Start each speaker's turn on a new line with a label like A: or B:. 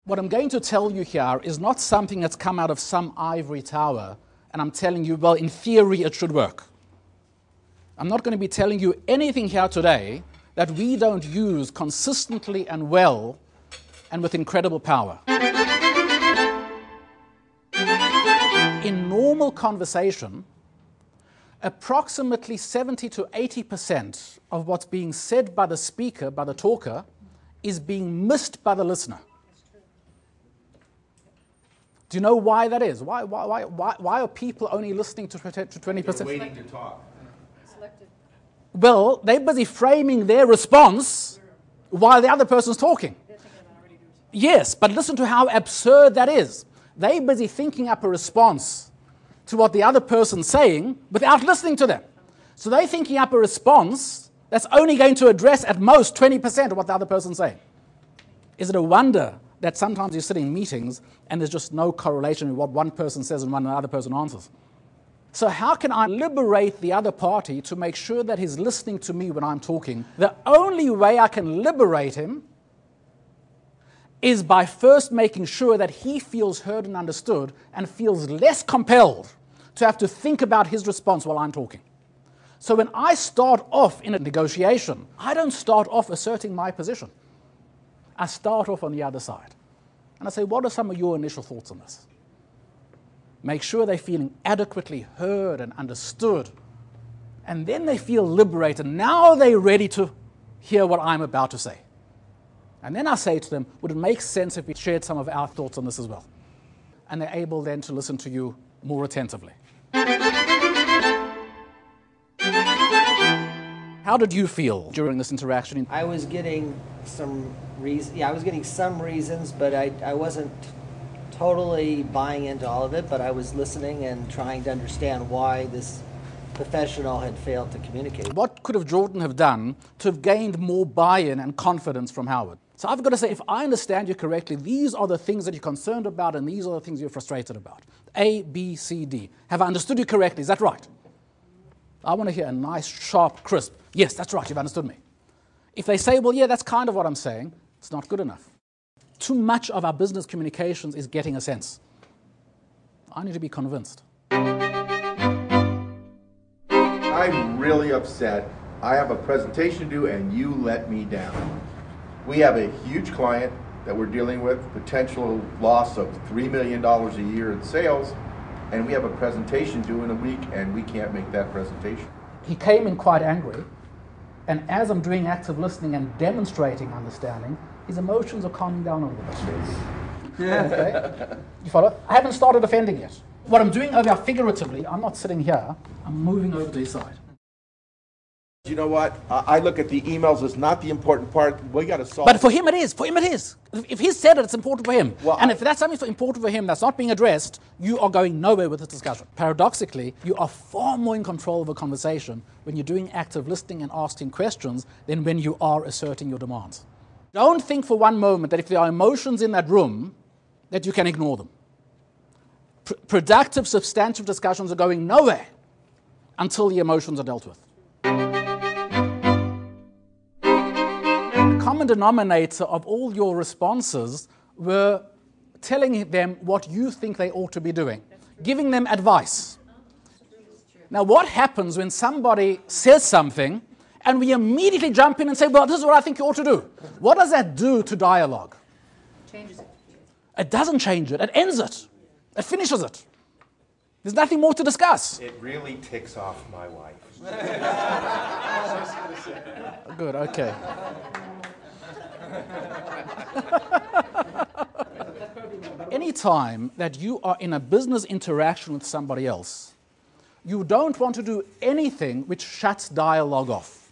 A: What I'm going to tell you here is not something that's come out of some ivory tower, and I'm telling you, well, in theory, it should work. I'm not going to be telling you anything here today that we don't use consistently and well and with incredible power. In normal conversation, approximately 70 to 80% of what's being said by the speaker, by the talker, is being missed by the listener. Do you know why that is? Why are people only listening to 20%?
B: They're waiting to talk.
C: Selected.
A: Well, they're busy framing their response while the other person's talking. Yes, but listen to how absurd that is. They're busy thinking up a response to what the other person's saying without listening to them. So they're thinking up a response that's only going to address at most 20% of what the other person's saying. Is it a wonder that sometimes you sit in meetings and there's just no correlation with what one person says and what another person answers? So how can I liberate the other party to make sure that he's listening to me when I'm talking? The only way I can liberate him is by first making sure that he feels heard and understood and feels less compelled to have to think about his response while I'm talking. So when I start off in a negotiation, I don't start off asserting my position. I start off on the other side. And I say, what are some of your initial thoughts on this? Make sure they're feeling adequately heard and understood. And then they feel liberated. Now they're ready to hear what I'm about to say. And then I say to them, would it make sense if we shared some of our thoughts on this as well? And they're able then to listen to you more attentively. How did you feel during this interaction?
D: I was getting some reasons, but I wasn't totally buying into all of it, but I was listening and trying to understand why this professional had failed to communicate.
A: What could have Jordan have done to have gained more buy-in and confidence from Howard? So I've got to say, if I understand you correctly, these are the things that you're concerned about and these are the things you're frustrated about. A, B, C, D. Have I understood you correctly? Is that right? I want to hear a nice, sharp, crisp, yes, that's right, you've understood me. If they say, well, yeah, that's kind of what I'm saying, it's not good enough. Too much of our business communications is getting a sense. I need to be convinced.
B: I'm really upset. I have a presentation to do and you let me down. We have a huge client that we're dealing with, potential loss of $3 million a year in sales, and we have a presentation due in a week and we can't make that presentation.
A: He came in quite angry, and as I'm doing active listening and demonstrating understanding, his emotions are calming down a little bit. Yeah. Okay? You follow? I haven't started offending yet. What I'm doing over here figuratively, I'm not sitting here, I'm moving over to his side.
B: You know what? I look at the emails as not the important part. We got to solve.
A: But for him it is. For him it is. If he said it, it's important for him.
B: Well,
A: and if that's something important for him that's not being addressed, you are going nowhere with this discussion. Paradoxically, you are far more in control of a conversation when you're doing active listening and asking questions than when you are asserting your demands. Don't think for one moment that if there are emotions in that room, that you can ignore them. Productive, substantive discussions are going nowhere until the emotions are dealt with. The common denominator of all your responses were telling them what you think they ought to be doing, giving them advice. Now, what happens when somebody says something and we immediately jump in and say, well, this is what I think you ought to do? What does that do to dialogue?
C: Changes it.
A: It doesn't change it. It ends it. It finishes it. There's nothing more to discuss.
B: It really ticks off my wife.
A: Good, okay. Anytime that you are in a business interaction with somebody else, you don't want to do anything which shuts dialogue off.